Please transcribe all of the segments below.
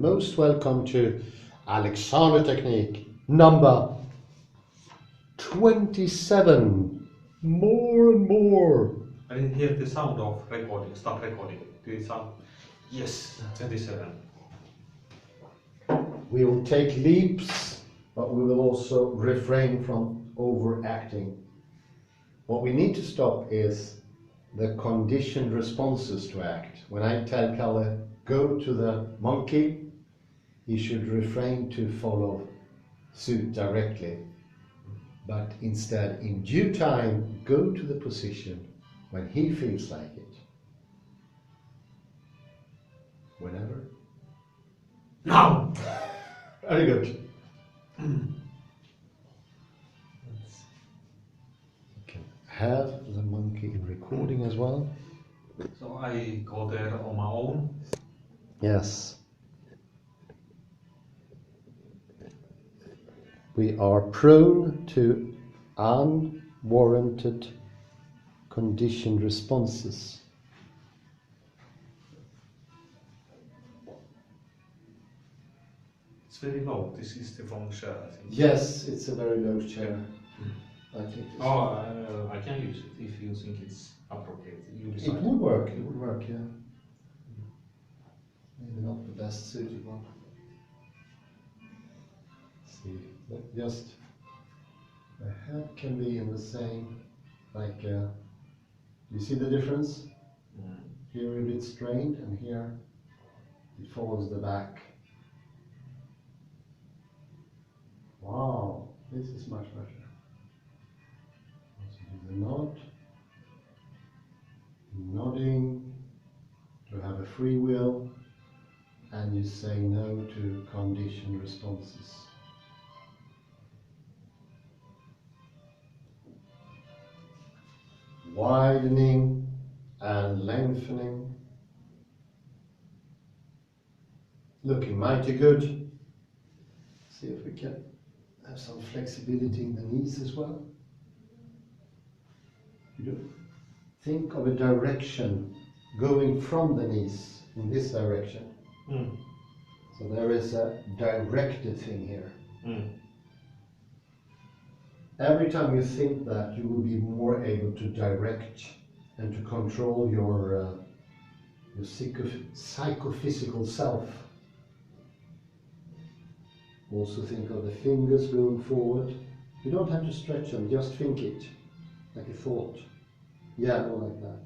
most welcome to Alexander technique number 27. More and more. I didn't hear the sound of recording. Stop recording. Did it sound? Yes, 27. We will take leaps, but we will also refrain from overacting. What we need to stop is the conditioned responses to act. When I tell Kalle, go to the monkey, he should refrain to follow suit directly, but instead, in due time, go to the position when he feels like it. Whenever. Now! Very good. Have the monkey in recording as well. So I go there on my own. Yes. We are prone to unwarranted conditioned responses. It's very low. This is the wrong chair, I think. Yes, it's a very low chair. I think I can use it if you think it's appropriate. You it decide. would work. It would work, yeah. Maybe not the best suited one. Let's see, but just the head can be in the same, like. You see the difference? Here a bit strained, and here it follows the back. Wow, this is much better. Also do the nod, nodding to have a free will, and you say no to conditioned responses. Widening and lengthening. Looking mighty good. See if we can have some flexibility in the knees as well. You do. Think of a direction going from the knees in this direction. So there is a directed thing here. Every time you think that, you will be more able to direct and to control your psychophysical self. Also think of the fingers going forward. You don't have to stretch them, just think it, like a thought. Yeah, or like that.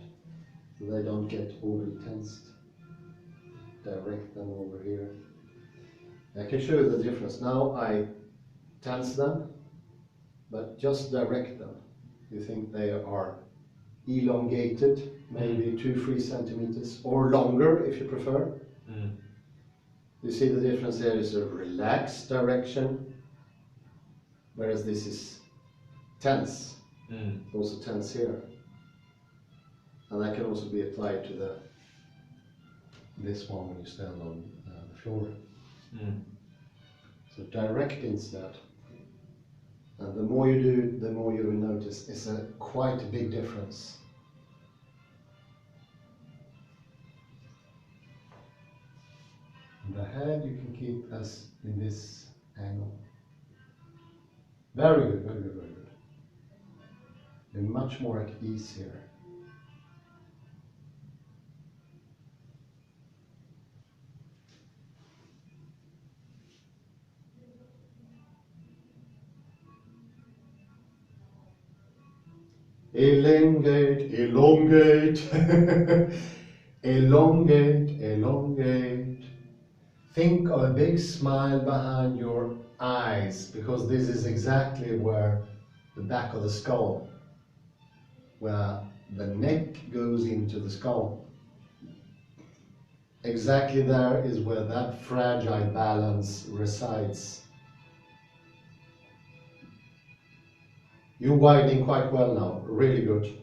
So they don't get overly tensed. Direct them over here. I can show you the difference. Now I tense them, but just direct them. You think they are elongated, maybe 2-3 centimeters, or longer if you prefer. You see the difference here is a relaxed direction, whereas this is tense. It's also tense here. And that can also be applied to this one when you stand on the floor. So direct instead. And the more you do, the more you will notice it's quite a big difference. The head you can keep as in this angle. Very good, very good, very good. You're much more at ease here. Elongate, elongate, elongate, elongate. Think of a big smile behind your eyes, because this is exactly where the back of the skull, where the neck goes into the skull. Exactly there is where that fragile balance resides. You're widening quite well now, really good.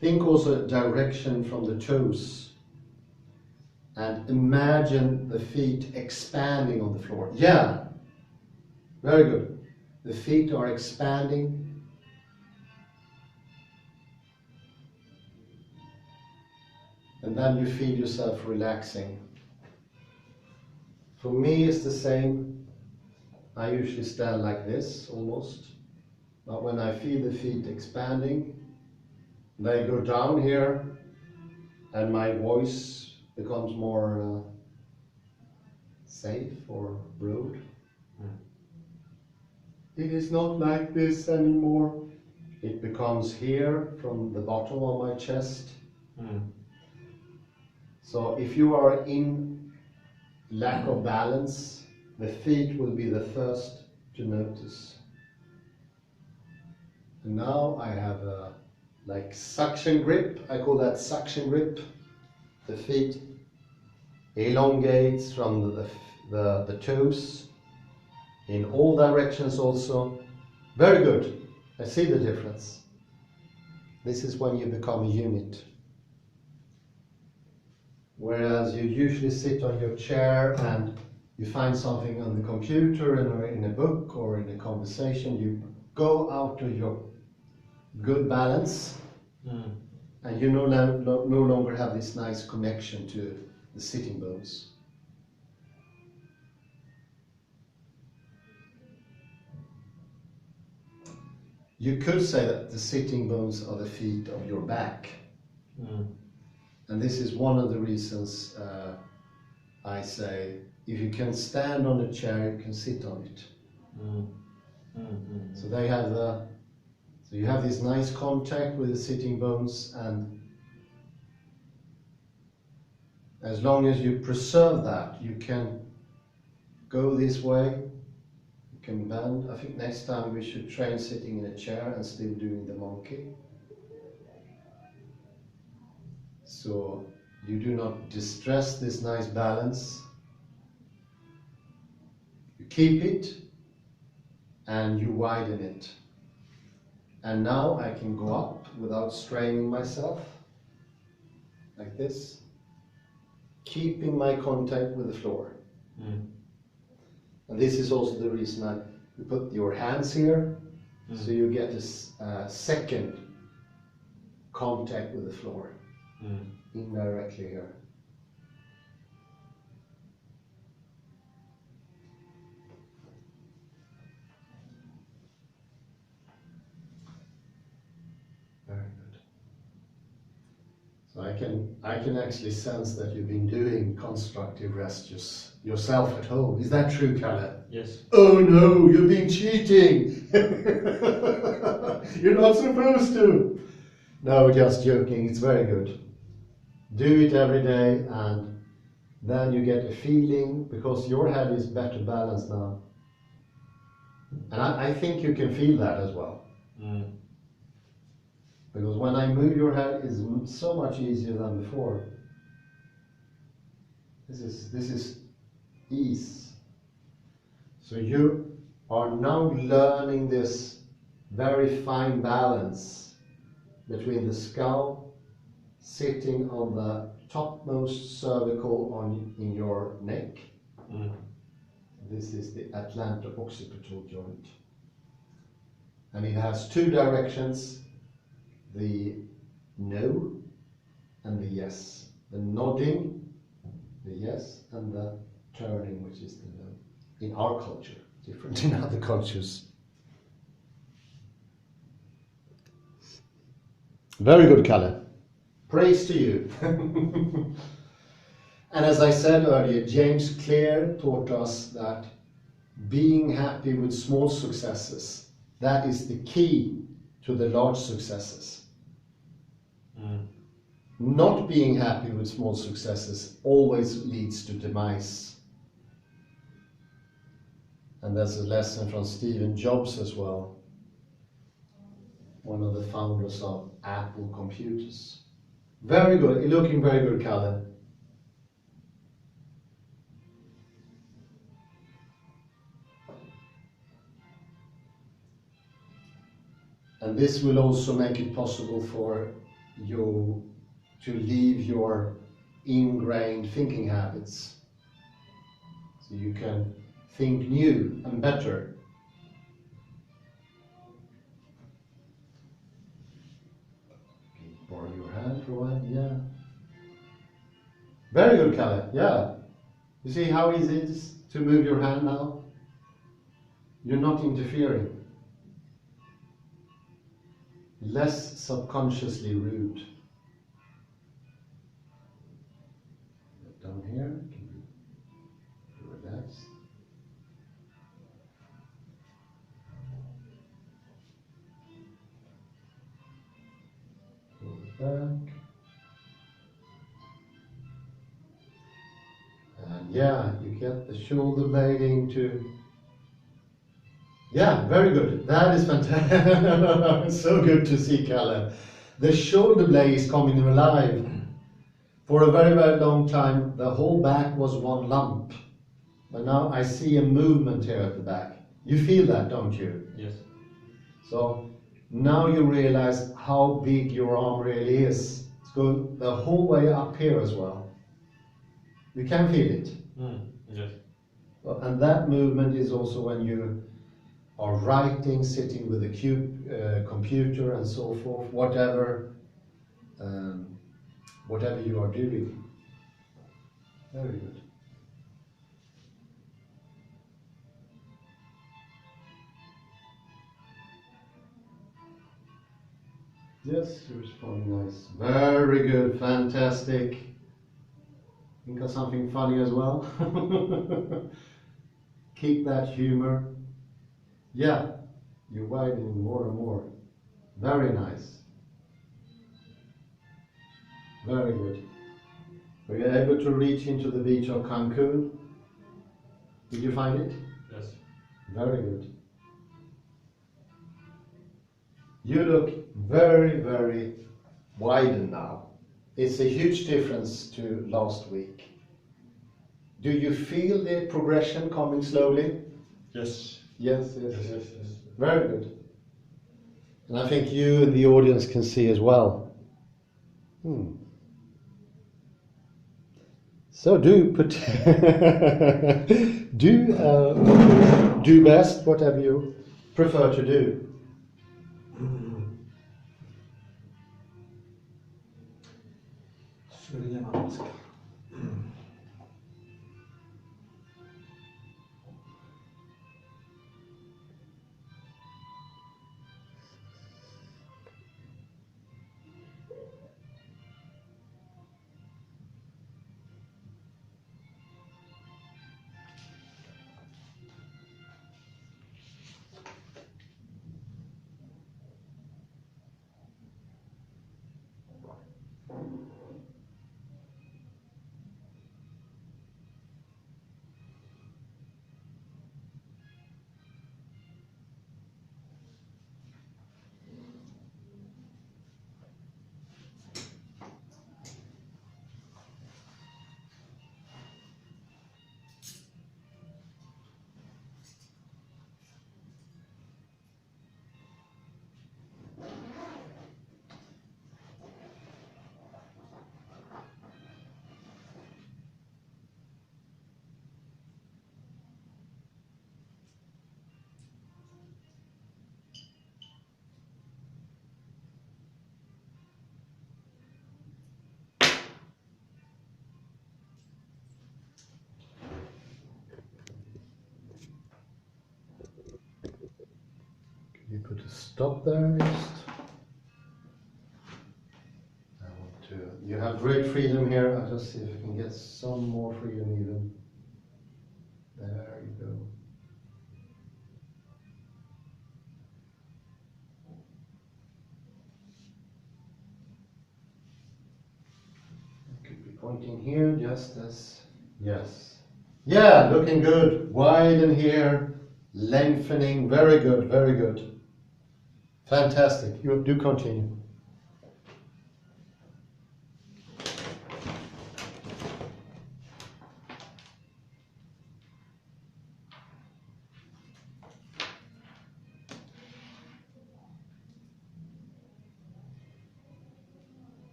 Think also direction from the toes. And imagine the feet expanding on the floor. Yeah, very good. The feet are expanding. and then you feel yourself relaxing. For me it's the same. I usually stand like this almost, but when I feel the feet expanding, they go down here and my voice becomes more safe or broad. It is not like this anymore. It becomes here from the bottom of my chest. So if you are in lack of balance, the feet will be the first to notice. And now I have a like suction grip. I call that suction grip. The feet elongates from the toes in all directions also. Very good. I see the difference. This is when you become a unit. Whereas you usually sit on your chair and you find something on the computer or in a book or in a conversation, you go out of your good balance and you no longer have this nice connection to the sitting bones. You could say that the sitting bones are the feet of your back. And this is one of the reasons I say, if you can stand on a chair, you can sit on it. So they have so you have this nice contact with the sitting bones, and as long as you preserve that, you can go this way, you can bend. I think next time we should train sitting in a chair and still doing the monkey. So you do not distress this nice balance. You keep it and you widen it. And now I can go up without straining myself, like this, keeping my contact with the floor. And this is also the reason you put your hands here, so you get a second contact with the floor, indirectly here. Very good. So I can actually sense that you've been doing constructive rest yourself at home. Is that true, Kalle? Yes. Oh no, you've been cheating! You're not supposed to! No, just joking, it's very good. Do it every day and then you get a feeling, because your head is better balanced now. And I think you can feel that as well. Because when I move your head, it's so much easier than before. This is ease. So you are now learning this very fine balance between the skull sitting on the topmost cervical in your neck. This is the atlanto-occipital joint. And it has two directions, the no and the yes. The nodding, the yes, and the turning, which is the no. In our culture, different in other cultures. Very good, Kalle. Praise to you. And as I said earlier, James Clear taught us that being happy with small successes, that is the key to the large successes. Not being happy with small successes always leads to demise. And that's a lesson from Steve Jobs as well, one of the founders of Apple computers. Very good, you're looking very good, Kalle. And this will also make it possible for you to leave your ingrained thinking habits. So you can think new and better. Borrow your hand for a while, yeah. Very good, Kalle. Yeah. You see how easy it is to move your hand now? You're not interfering. Less subconsciously rude. Down here, relax. Back. And yeah, you get the shoulder blading to. Yeah, very good. That is fantastic. So good to see, Kalle. The shoulder blade is coming alive. For a very, very long time, the whole back was one lump. But now I see a movement here at the back. You feel that, don't you? Yes. So now you realize how big your arm really is. It's going the whole way up here as well. You can feel it. Yes. Well, and that movement is also when you are writing, sitting with a computer and so forth, whatever you are doing. Very good. Yes, you're responding nice. Very good, fantastic. Think of something funny as well. Keep that humor. Yeah, you're widening more and more. Very nice. Very good. Were you able to reach into the beach of Cancun? Did you find it? Yes. Very good. You look very, very widened now. It's a huge difference to last week. Do you feel the progression coming slowly? Yes. Yes. Very good. And I think you and the audience can see as well. So do put do best, whatever you prefer to do. You put a stop there, just. You have great freedom here. I'll just see if I can get some more freedom even. There you go. You could be pointing here just as, yes. Yeah, looking good. Widen here, lengthening. Very good, very good. Fantastic. You do continue.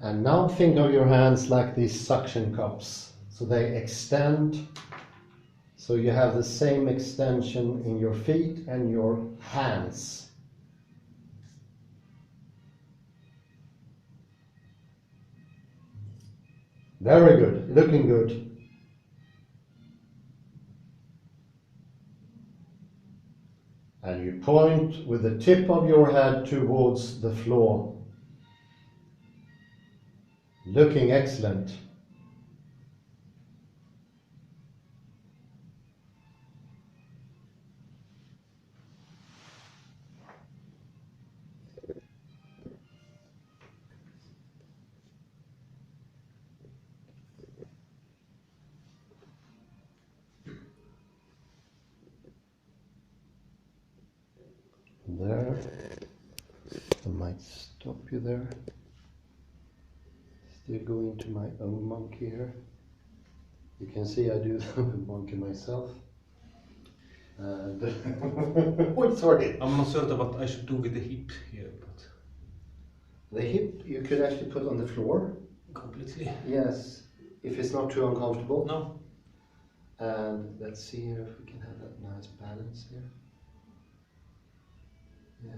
And now think of your hands like these suction cups. So they extend. So you have the same extension in your feet and your hands. Very good, looking good. And you point with the tip of your head towards the floor. Looking excellent. There. I might stop you there. Still going to my own monkey here. You can see I do the monkey myself. And oh, sorry. I'm not certain what I should do with the hip here, but The hip you could actually put on the floor. completely. Yes, if it's not too uncomfortable. No. And let's see here if we can have that nice balance here. Yeah.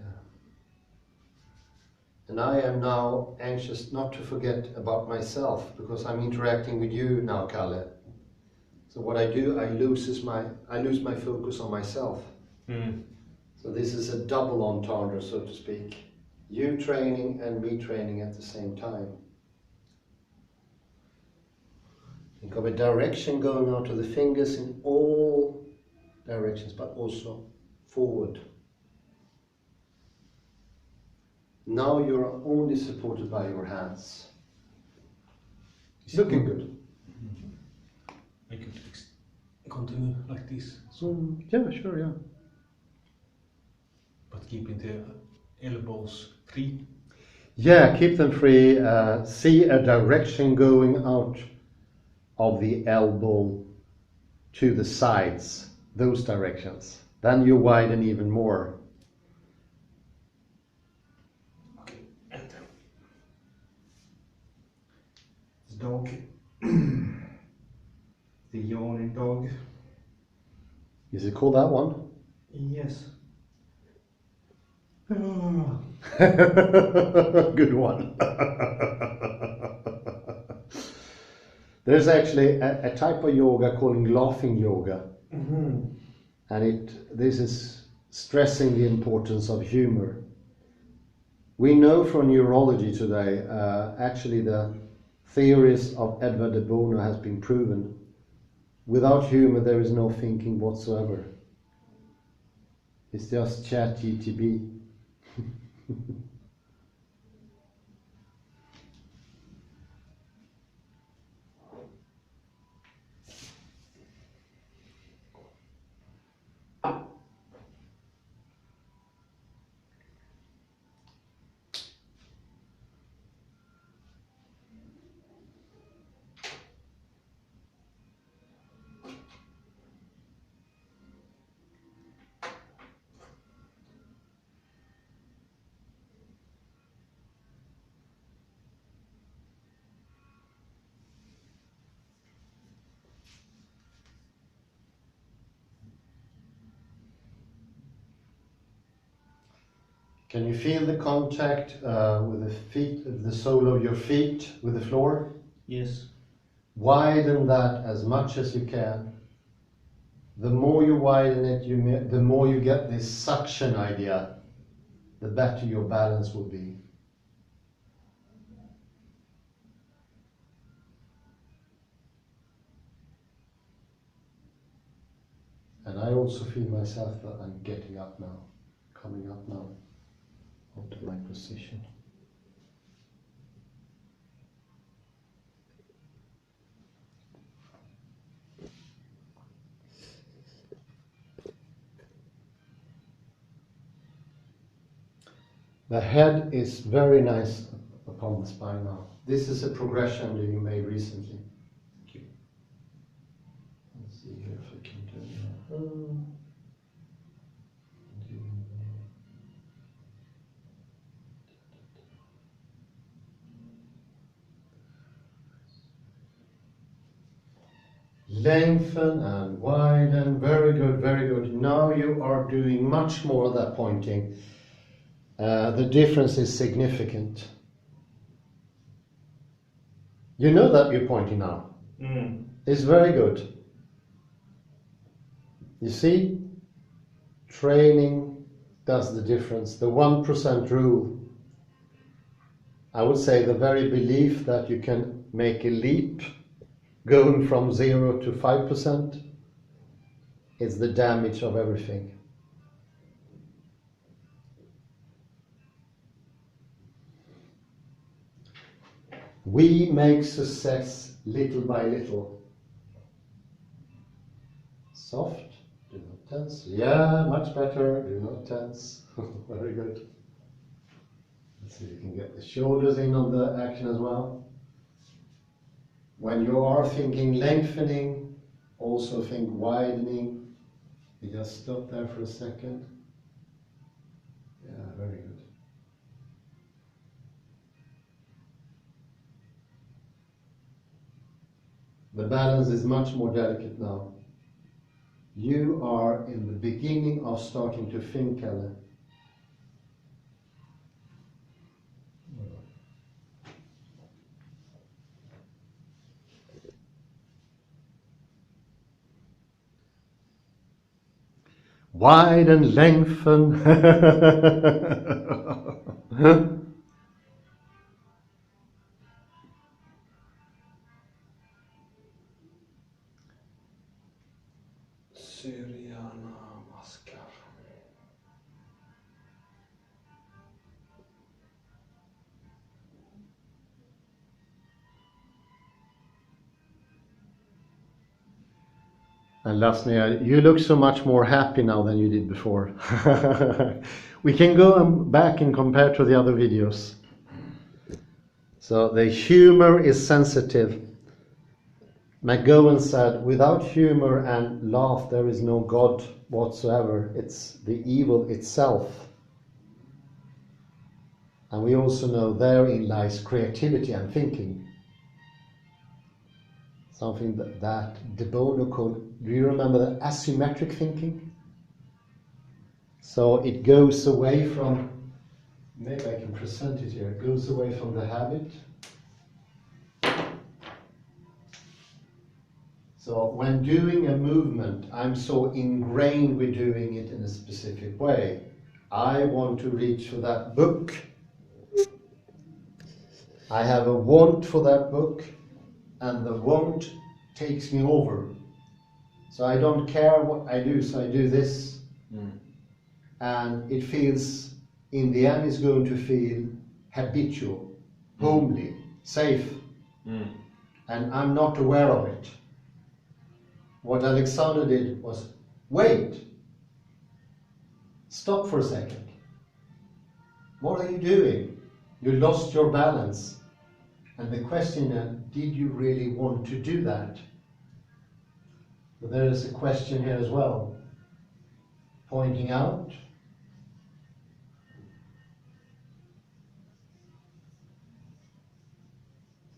And I am now anxious not to forget about myself because I'm interacting with you now, Kalle. So what I do, I lose my focus on myself. Mm. So this is a double entendre, so to speak. You training and me training at the same time. Think of a direction going out of the fingers in all directions, but also forward. Now you're only supported by your hands. Looking good. I could continue like this. Yeah, sure, yeah. But keeping the elbows free. Yeah, keep them free. See a direction going out of the elbow to the sides, those directions. Then you widen even more. Okay, and the dog. The yawning dog. Is it called that one? Yes. Good one. There's actually a type of yoga called laughing yoga. Mm-hmm. And this is stressing the importance of humor. We know from neurology today, actually the theories of Edward de Bono has been proven. Without humor there is no thinking whatsoever. It's just chat GTB. Can you feel the contact with the feet, the sole of your feet with the floor? Yes. Widen that as much as you can. The more you widen it, the more you get this suction idea, the better your balance will be. And I also feel myself that I'm getting up now, coming up now onto my position. The head is very nice upon the spine now. This is a progression that you made recently. Thank you. Let's see here if I can do that. Lengthen and widen. Very good, very good. Now you are doing much more of that pointing. The difference is significant. You know that you're pointing now. It's very good. You see, training does the difference. The 1% rule. I would say the very belief that you can make a leap going from 0 to 5% is the damage of everything. We make success little by little. Soft, do not tense. Yeah, much better, do not tense. Very good. Let's see if you can get the shoulders in on the action as well. When you are thinking lengthening, also think widening. You just stop there for a second. Yeah, very good. The balance is much more delicate now. You are in the beginning of starting to think, Kalle. Widen, lengthen. Syriana Maskar. And Lasnia, you look so much more happy now than you did before. We can go back and compare to the other videos. So the humor is sensitive. McGowan said, without humor and laugh, there is no God whatsoever. It's the evil itself. And we also know therein lies creativity and thinking. Something that De Bono called, do you remember the asymmetric thinking? So it goes away from, maybe I can present it here, it goes away from the habit. So when doing a movement, I'm so ingrained with doing it in a specific way. I want to reach for that book. I have a want for that book, and the want takes me over. So I don't care what I do, so I do this. And it feels, in the end, it's going to feel habitual, homely, safe. And I'm not aware of it. What Alexander did was, wait, stop for a second. What are you doing? You lost your balance. And the question is, did you really want to do that? But there is a question here as well, pointing out.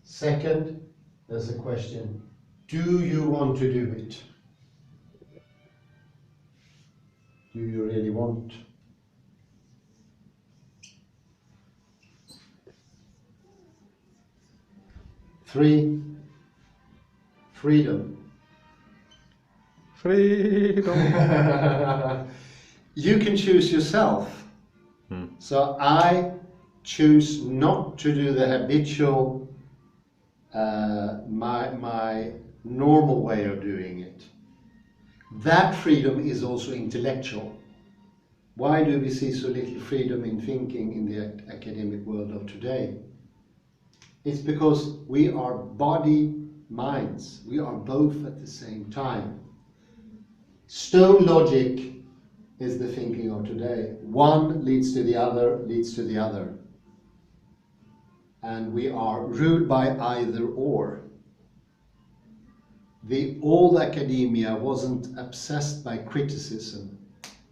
Second, there's a question, do you want to do it? Do you really want? Three, freedom. Freedom. You can choose yourself. So I choose not to do the habitual, my normal way of doing it. That freedom is also intellectual. Why do we see so little freedom in thinking in the academic world of today? It's because we are body minds. We are both at the same time. Stone logic is the thinking of today. One leads to the other, leads to the other. And we are ruled by either or. The old academia wasn't obsessed by criticism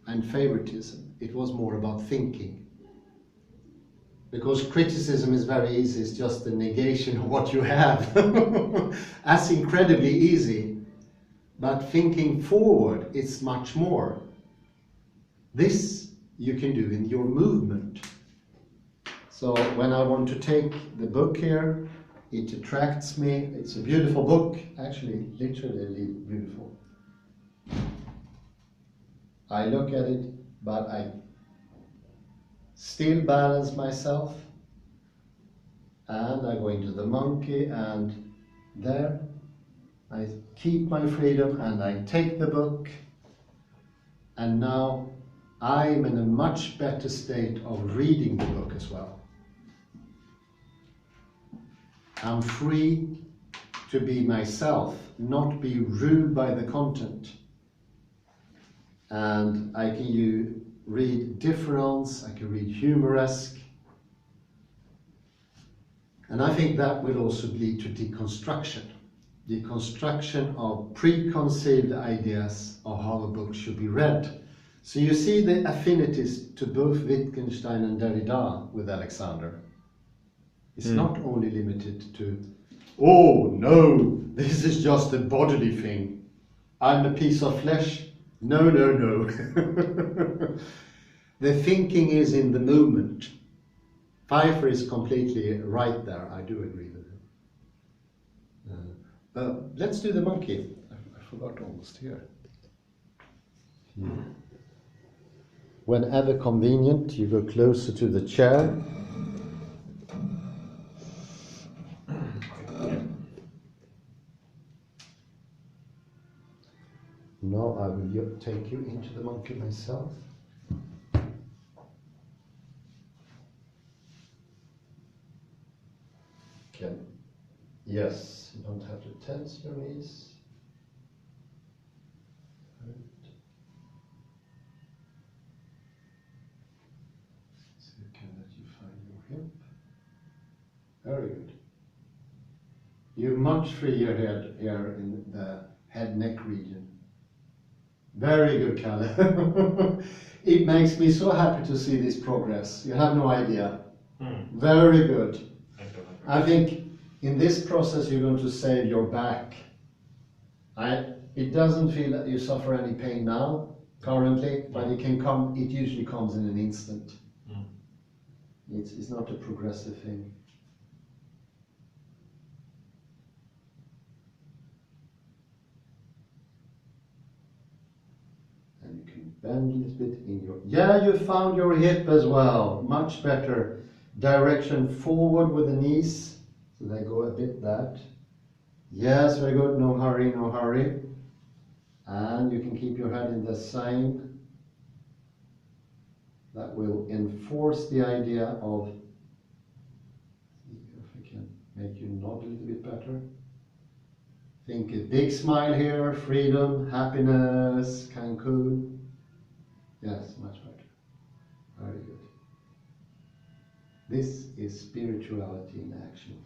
and favoritism. It was more about thinking. Because criticism is very easy, it's just the negation of what you have. That's incredibly easy. But thinking forward is much more. This you can do in your movement. So when I want to take the book here, it attracts me. It's a beautiful book, actually, literally beautiful. I look at it, but I still balance myself. And I go into the monkey, and there I keep my freedom, and I take the book. And now I'm in a much better state of reading the book as well. I'm free to be myself, not be ruled by the content. And I can read difference, I can read humoresque. And I think that will also lead to deconstruction. Deconstruction of preconceived ideas of how a book should be read. So you see the affinities to both Wittgenstein and Derrida with Alexander. It's not only limited to, oh no, this is just a bodily thing. I'm a piece of flesh. No, no, no. The thinking is in the movement. Pfeiffer is completely right there. I do agree with him. Let's do the monkey. I forgot almost here. Whenever convenient, you go closer to the chair. Now I will take you into the monkey myself. Okay. Yes, you don't have to tense your knees. Right. So you can let you find your hip. Very good. You're much freer here in the head-neck region. Very good, Kalle. It makes me so happy to see this progress. You have no idea. Very good. Thank you. I think in this process you're going to save your back. It doesn't feel that you suffer any pain now, currently, but it can come. It usually comes in an instant. It's not a progressive thing. And you can bend a little bit in your... Yeah, you found your hip as well. Much better. Direction forward with the knees. So they go a bit that. Yes, very good. No hurry, no hurry. And you can keep your head in the same. That will enforce the idea of... If I can make you nod a little bit better. Think a big smile here, freedom, happiness, Cancun. Yes, much better. Very good. This is spirituality in action.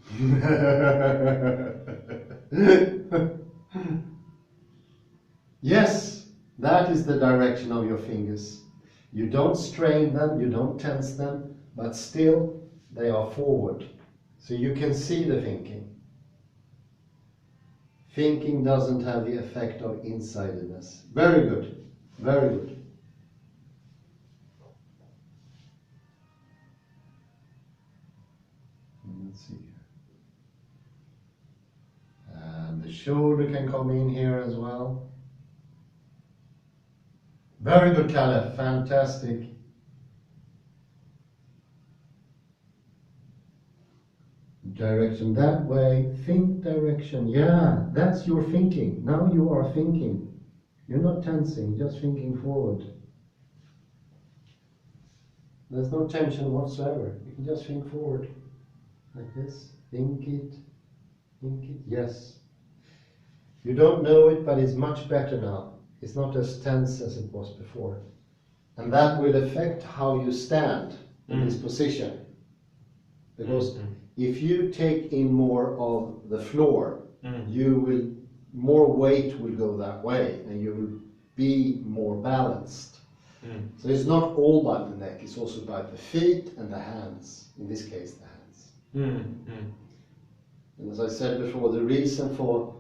Yes, that is the direction of your fingers. You don't strain them, you don't tense them, but still they are forward. So you can see the thinking. Thinking doesn't have the effect of insidedness. Very good, very good. Let's see here. And the shoulder can come in here as well. Very good, Kalle, fantastic. Direction that way, think direction. Yeah, that's your thinking. Now you are thinking. You're not tensing, just thinking forward. There's no tension whatsoever. You can just think forward. Like this. Think it. Yes. You don't know it, but it's much better now. It's not as tense as it was before. And that will affect how you stand in this position. Because if you take in more of the floor, more weight will go that way, and you will be more balanced. So it's not all by the neck, it's also by the feet and the hands, in this case the hands. And as I said before, the reason for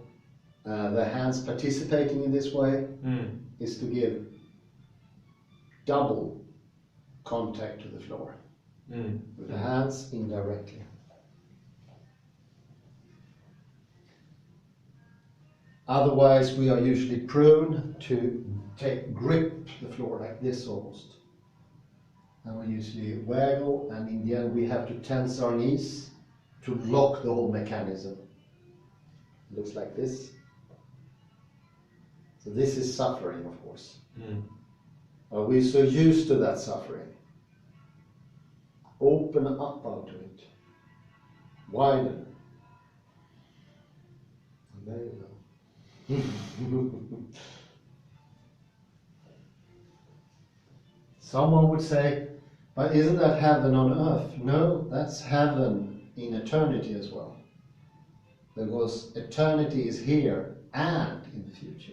the hands participating in this way is to give double contact to the floor with the hands indirectly. Otherwise, we are usually prone to grip the floor like this almost. And we usually waggle, and in the end we have to tense our knees to block the whole mechanism. It looks like this. So this is suffering, of course. Are we so used to that suffering? Open up out of it. Widen. And there you go. Someone would say, but isn't that heaven on earth? No, that's heaven in eternity as well. Because eternity is here and in the future.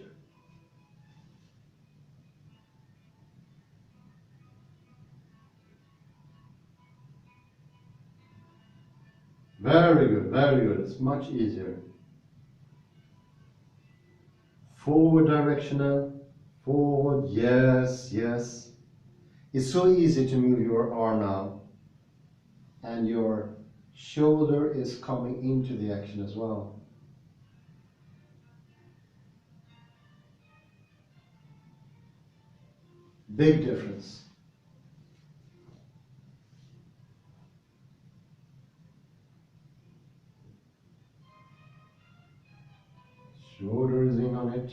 Very good, very good. It's much easier. Forward directional, forward, yes, yes. It's so easy to move your arm now, and your shoulder is coming into the action as well. Big difference. Shoulder is in on it.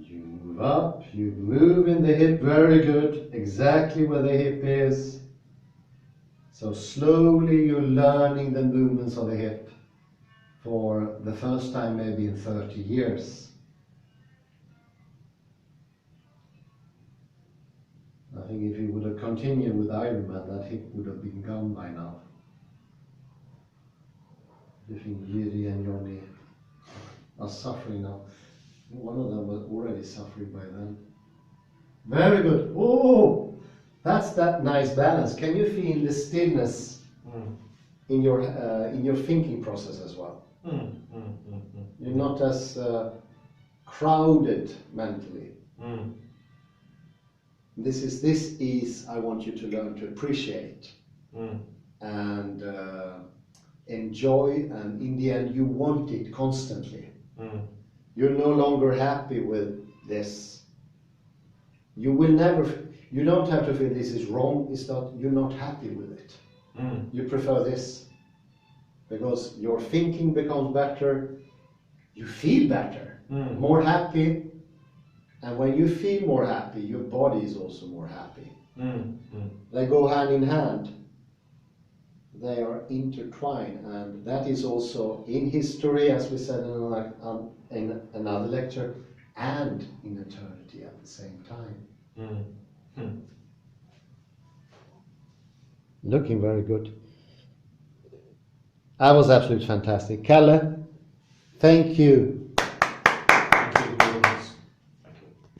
You move up, you move in the hip, very good, exactly where the hip is. So slowly you're learning the movements of the hip for the first time maybe in 30 years. I think if you would have continued with Ironman, that hip would have been gone by now. I think Jiri and Johnny are suffering now. One of them was already suffering by then. Very good. Oh, that's that nice balance. Can you feel the stillness in your thinking process as well? You're not as crowded mentally. This is I want you to learn to appreciate and enjoy, and in the end you want it constantly. You're no longer happy with this. You will never. You don't have to feel this is wrong. It's not. You're not happy with it. You prefer this because your thinking becomes better. You feel better, more happy, and when you feel more happy, your body is also more happy. They go hand in hand. They are intertwined, and that is also in history, as we said in another lecture, and in eternity at the same time. Looking very good. That was absolutely fantastic. Kalle, thank you